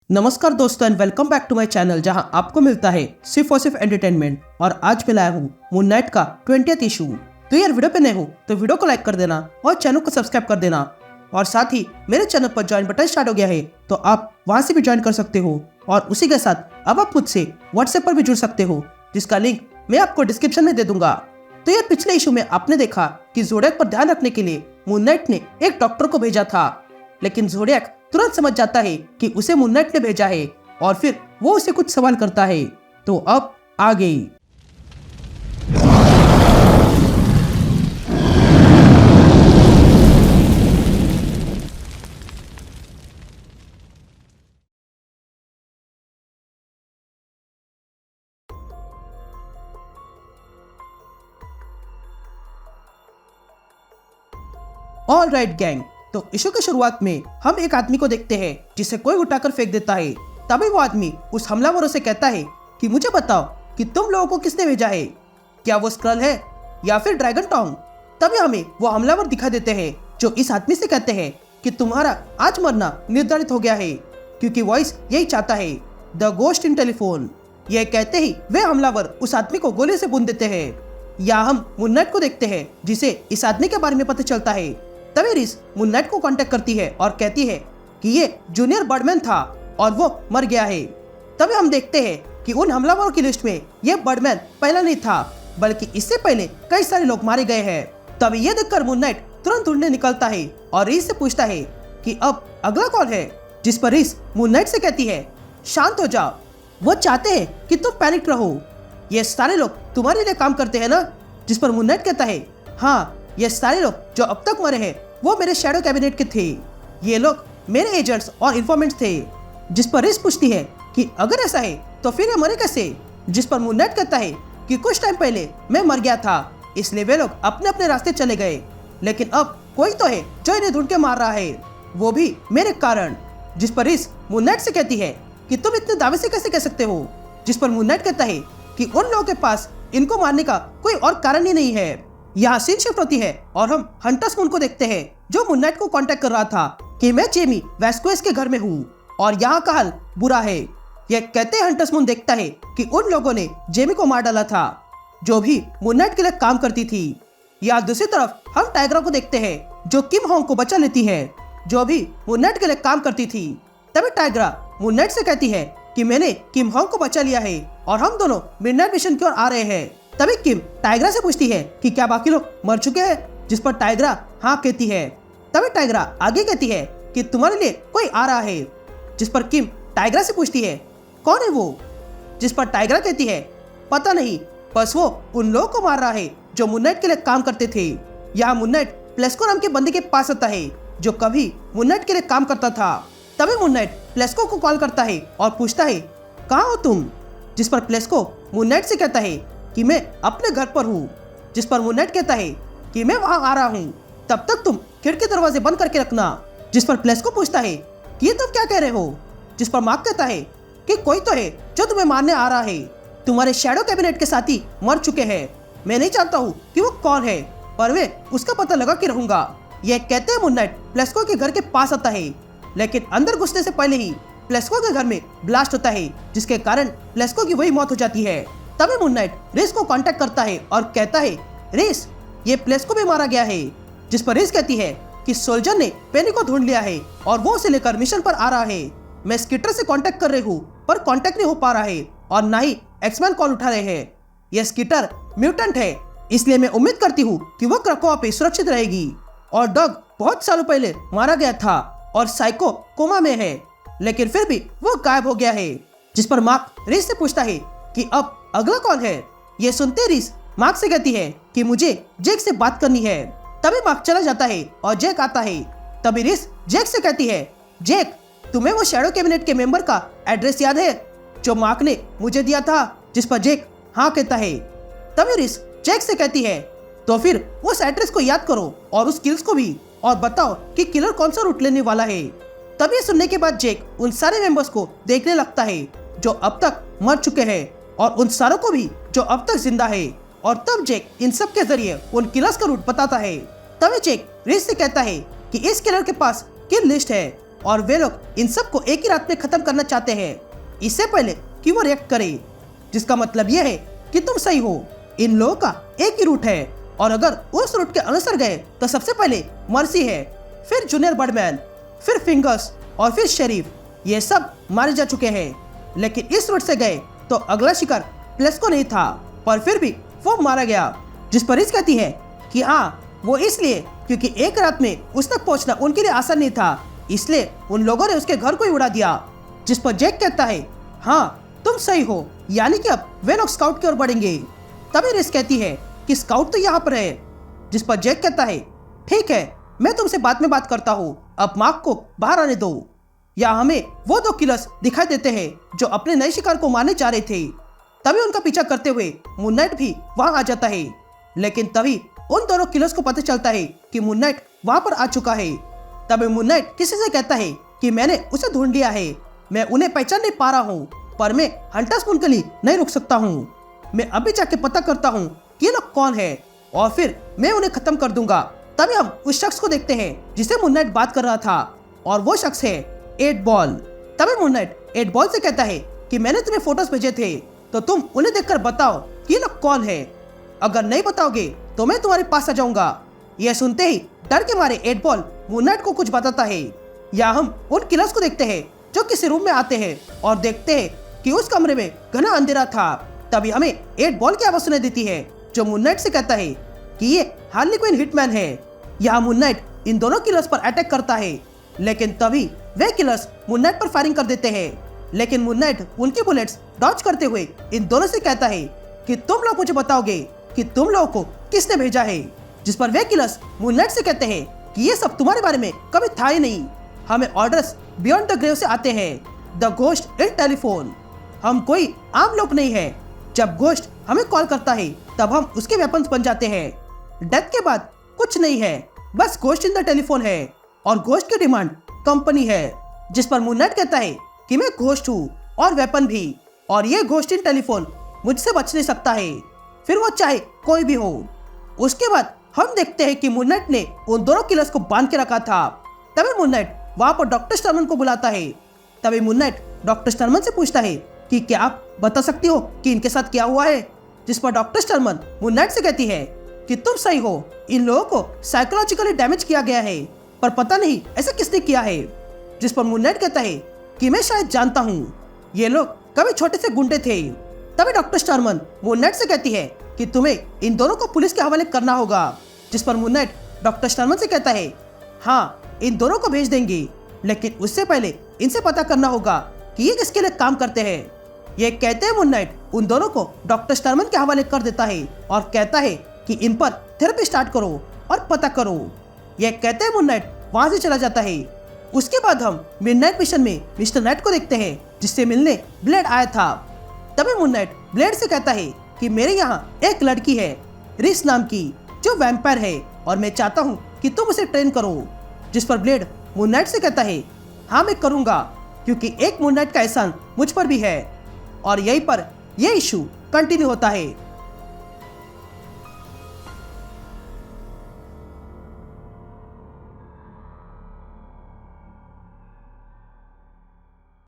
नमस्कार दोस्तों and welcome back to my channel जहां आपको मिलता है सिर्फ और सिर्फ एंटरटेनमेंट। और आज मैं लाया हूँ मून नाइट का 20th इशू। तो यार वीडियो पे नए हो तो वीडियो को लाइक कर देना और चैनल को सब्सक्राइब कर देना। और साथ ही मेरे चैनल पर ज्वाइन बटन स्टार्ट हो गया है तो आप वहां से भी ज्वाइन कर सकते हो। और उसी के साथ अब आप मुझसे व्हाट्सएप पर भी जुड़ सकते हो जिसका लिंक मैं आपको डिस्क्रिप्शन में दे दूंगा। तो यार पिछले इशू में आपने देखा कि ज़ोडिएक पर ध्यान रखने के लिए मून नाइट ने एक डॉक्टर को भेजा था, लेकिन ज़ोडिएक तुरंत समझ जाता है कि उसे मून नाइट ने भेजा है और फिर वो उसे कुछ सवाल करता है। तो अब आगे ऑल राइट गैंग। तो इशू की शुरुआत में हम एक आदमी को देखते हैं जिसे कोई उठाकर फेंक देता है। तभी वो आदमी उस हमलावरों से कहता है कि मुझे बताओ कि तुम लोगों को किसने भेजा है, क्या वो स्क्रल है या फिर ड्रैगन टोंग। तभी हमें वो हमलावर दिखा देते हैं जो इस आदमी से कहते हैं कि तुम्हारा आज मरना निर्धारित हो गया है क्योंकि वॉइस यही चाहता है, द गोस्ट इन टेलीफोन। यह कहते ही वे हमलावर उस आदमी को गोली से भून देते हैं। या हम मून नाइट को देखते हैं जिसे इस आदमी के बारे में पता चलता है। तभी रिस मून नाइट को कांटेक्ट करती है और कहती है कि ये जूनियर बर्डमैन था और वो मर गया है। तभी हम देखते हैं कि उन हमलावरों की लिस्ट में ये बर्डमैन पहला नहीं था बल्कि इससे पहले कई सारे लोग मारे गए हैं। तभी ये देखकर मून नाइट तुरंत ढूंढने निकलता है और रिस से पूछता है कि अब अगला कौन है, जिस पर रिस मून नाइट से कहती है शांत हो जाओ, वो चाहते हैं कि तुम पैनिक रहो, ये सारे लोग तुम्हारे लिए काम करते हैं ना। जिस पर मून नाइट कहता है हाँ, ये सारे लोग जो अब तक मरे हैं वो मेरे शैडो कैबिनेट के थे, ये लोग मेरे एजेंट्स और इन्फॉर्मेंट्स थे। जिस पर रिस पूछती है कि अगर ऐसा है तो फिर ये मरे कैसे। जिस पर मून नाइट कहता है कि कुछ टाइम पहले मैं मर गया था इसलिए वे लोग अपने अपने रास्ते चले गए, लेकिन अब कोई तो है जो इन्हें ढूंढ के मार रहा है, वो भी मेरे कारण। जिस पर रिस मून नाइट से कहती है कि तुम इतने दावे से कैसे कह सकते हो। जिस पर मून नाइट कहता है कि उन लोगों के पास इनको मारने का कोई और कारण ही नहीं है। यहाँ सीन शिफ्ट होती है और हम हंटर्स मून को देखते हैं जो मून नाइट को कांटेक्ट कर रहा था कि मैं जेमी वेस्क्वेस के घर में हूँ और यहाँ का हाल बुरा है। यह कहते हंटर्स मून देखता है कि उन लोगों ने जेमी को मार डाला था जो भी मून नाइट के लिए काम करती थी। यहाँ दूसरी तरफ हम टाइगरा को देखते हैं जो किम होंग को बचा लेती है जो भी मून नाइट के लिए काम करती थी। तभी टाइगरा मून नाइट से कहती है कि मैंने किम होंग को बचा लिया है और हम दोनों मिडनाइट मिशन की ओर आ रहे हैं। तभी किम टाइगरा से पूछती है कि क्या बाकी लोग मर चुके हैं, जिस पर टाइगरा हाँ कहती है। तभी टाइगरा आगे कहती है कि तुम्हारे लिए कोई आ रहा है। जिस पर किम टाइगरा से पूछती है कौन है वो। जिस पर टाइगरा कहती है पता नहीं, बस वो उन लोगों को मार रहा है जो मून नाइट के लिए काम करते थे। यहाँ मून नाइट प्लेस्को नाम के बंदे के पास आता है जो कभी मून नाइट के लिए काम करता था। तभी मून नाइट प्लेस्को को कॉल करता है और पूछता है कहाँ हो तुम। जिस पर प्लेस्को मून नाइट से कहता है कि मैं अपने घर पर हूँ। जिस पर मून नाइट कहता है कि मैं वहाँ आ रहा हूँ, तब तक तुम खिड़की दरवाजे बंद करके रखना। जिस पर प्लेस्को पूछता है कि ये तुम क्या कह रहे हो। जिस पर मार्क कहता है कि कोई तो है जो तुम्हें मारने आ रहा है, तुम्हारे शैडो कैबिनेट के साथी मर चुके हैं, मैं नहीं जानता हूँ कि वो कौन है पर मैं उसका पता लगा के रहूंगा। यह कहते हैं मून नाइट प्लेस्को के घर के पास आता है, लेकिन अंदर घुसने से पहले ही प्लेस्को के घर में ब्लास्ट होता है जिसके कारण प्लेस्को की वही मौत हो जाती है। तभी मून नाइट रिस को कांटेक्ट करता है और कहता है रिस, ये प्लेस्को भी मारा गया है। जिस पर रिस कहती है कि सोल्जर ने पेनी को ढूंढ लिया है और वो उसे लेकर मिशन पर आ रहा है। मैं स्कीटर से कांटेक्ट कर रही हूँ पर कांटेक्ट नहीं हो पा रहा है और ना ही एक्समैन कॉल उठा रहे हैं। यह स्कीटर म्यूटेंट है इसलिए मैं उम्मीद करती हूँ कि वो क्रकोआ पे सुरक्षित रहेगी। और डॉग बहुत सालों पहले मारा गया था और साइको कोमा में है, लेकिन फिर भी वो गायब हो गया है। जिस पर मार्क रिस से पूछता है कि अब अगला कौन है। ये सुनते रिस मार्क से कहती है कि मुझे जेक से बात करनी है। तभी मार्क चला जाता है और जेक आता है। तभी रिस जेक से कहती है जेक, तुम्हें वो शैडो कैबिनेट के मेंबर का एड्रेस याद है जो मार्क ने मुझे दिया था। जिस पर जेक हाँ कहता है। तभी रिस जेक से कहती है तो फिर उस एड्रेस को याद करो और उस किल्स को भी, और बताओ कि किलर कौन सा रूट लेने वाला है। तभी सुनने के बाद जेक उन सारे मेंबर्स को देखने लगता है जो अब तक मर चुके हैं और उन सारों को भी जो अब तक जिंदा है, और तब जेक इन सब के जरिए उन किलर्स का रूट बताता है। तभी जेक रिस से कहता है कि इस किलर के पास किल लिस्ट है और वे लोग इन सब को एक ही रात में खत्म करना चाहते हैं, इससे पहले कि वो रिएक्ट करे। जिसका मतलब यह है कि तुम सही हो, इन लोगों का एक ही रूट है और अगर उस रूट के अनुसार गए तो सबसे पहले मर्सी है, फिर जूनियर बर्डमैन, फिर फिंगर्स और फिर शेरिफ। ये सब मारे जा चुके हैं, लेकिन इस रूट से गए तो अगला शिकार प्लेस्को नहीं था, पर फिर भी वो मारा गया। जिस पर रिच कहती है कि हाँ, वो इसलिए क्योंकि एक रात में उस तक पहुंचना उनके लिए आसान नहीं था, इसलिए उन लोगों ने उसके घर को ही उड़ा दिया। जिस पर जैक कहता है हाँ, तुम सही हो, यानी कि अब वे लोग स्काउट की ओर बढ़ेंगे। तभी रिच कहती है कि स्काउट तो यहाँ पर है। जिस पर जैक कहता है ठीक है, मैं तुमसे बाद में बात करता हूँ, अब मार्क को बाहर आने दो। या हमें वो दो किलर्स दिखाई देते हैं जो अपने नए शिकार को मारने जा रहे थे। तभी उनका पीछा करते हुए मून नाइट भी वहां आ जाता है, लेकिन तभी उन दोनों किलर्स को पता चलता है कि मून नाइट वहां पर आ चुका है। तभी मून नाइट किसी से कहता है कि मैंने उसे ढूंढ लिया है, मैं उन्हें पहचान नहीं पा रहा हूँ, पर मैं हंटर्स मून के लिए नहीं रुक सकता हूँ। मैं अभी जाके पता करता हूँ कि ये लोग कौन है और फिर मैं उन्हें खत्म कर दूंगा। तभी हम उस शख्स को देखते हैं जिसे मून नाइट बात कर रहा था, और वो शख्स है 8 बॉल। तभी मून नाइट 8 बॉल से कहता है कि मैंने तुम्हें फोटोज भेजे थे, तो तुम उन्हें देखकर बताओ कि ये लोग कौन है। अगर नहीं बताओगे तो मैं तुम्हारे पास आ जाऊंगा। यह सुनते ही डर के मारे 8 बॉल मून नाइट को कुछ बताता है। या हम उन किलर्स को देखते हैं जो किसी रूम में आते हैं और देखते हैं कि उस कमरे में घना अंधेरा था। तभी हमें 8 बॉल की आवाज सुनाई देती है जो मून नाइट से कहता है कि ये हार्ली क्विन हिटमैन है। यहाँ मून नाइट इन दोनों किलर्स पर अटैक करता है, लेकिन तभी वे किलर्स मून नाइट पर फायरिंग कर देते हैं। लेकिन मून नाइट उनकी बुलेट्स डॉज करते हुए इन दोनों से कहता है कि तुम लोग मुझे बताओगे कि तुम लोगों को किसने भेजा है। जिस पर वे किलर्स मून नाइट से कहते हैं कि ये सब तुम्हारे बारे में कभी था ही नहीं, हमें ऑर्डर्स बियॉन्ड द ग्रेव से आते हैं, द घोस्ट इन टेलीफोन। हम कोई आम लोग नहीं है, जब घोस्ट हमें कॉल करता है तब हम उसके वेपन्स बन जाते हैं। डेथ के बाद कुछ नहीं है, बस घोस्ट इन द टेलीफोन है और घोस्ट की डिमांड कंपनी है। जिस पर मून नाइट कहता है कि मैं घोस्ट हूँ और वेपन भी, और ये घोस्ट इन टेलीफोन मुझसे बच नहीं सकता है, फिर वो चाहे कोई भी हो। उसके बाद हम देखते हैं कि मून नाइट ने उन दोनों किलर्स को बांध के रखा था। तभी मून नाइट वहां पर डॉक्टर स्टर्मन को बुलाता है। तभी मून नाइट डॉक्टर स्टर्मन से पूछता है कि क्या आप बता सकती हो कि इनके साथ क्या हुआ है। जिस पर डॉक्टर स्टर्मन मून नाइट से कहती है कि तुम सही हो, इन लोगों को साइकोलॉजिकली डैमेज किया गया है, पर पता नहीं ऐसा किसने किया है। जिस पर मून नाइट कहता है कि मैं शायद जानता हूँ, ये लोग कभी छोटे से गुंडे थे। तभी डॉक्टर स्टर्मन मून नाइट से कहती है कि तुम्हें इन दोनों को पुलिस के हवाले करना होगा। जिस पर मून नाइट डॉक्टर स्टर्मन से कहता है हाँ, इन दोनों को भेज देंगे, लेकिन उससे पहले इनसे पता करना होगा कि ये किसके लिए काम करते हैं। ये कहते हैं मून नाइट उन दोनों को डॉक्टर स्टर्मन के हवाले कर देता है और कहता है कि इन पर थेरेपी स्टार्ट करो और पता करो। ये कहते हैं मून नाइट वहां से चला जाता है। उसके बाद हम मिडनाइट मिशन में मिस्टर नाइट को देखते हैं जिससे मिलने ब्लेड आया था। तभी मून नाइट ब्लेड से कहता है कि मेरे यहाँ एक लड़की है रिस नाम की जो वैम्पायर है और मैं चाहता हूँ कि तुम उसे ट्रेन करो। जिस पर ब्लेड मून नाइट से कहता है हाँ, मैं करूँगा, क्योंकि एक मून नाइट का एहसान मुझ पर भी है। और यहीं पर यह इशू कंटिन्यू होता है।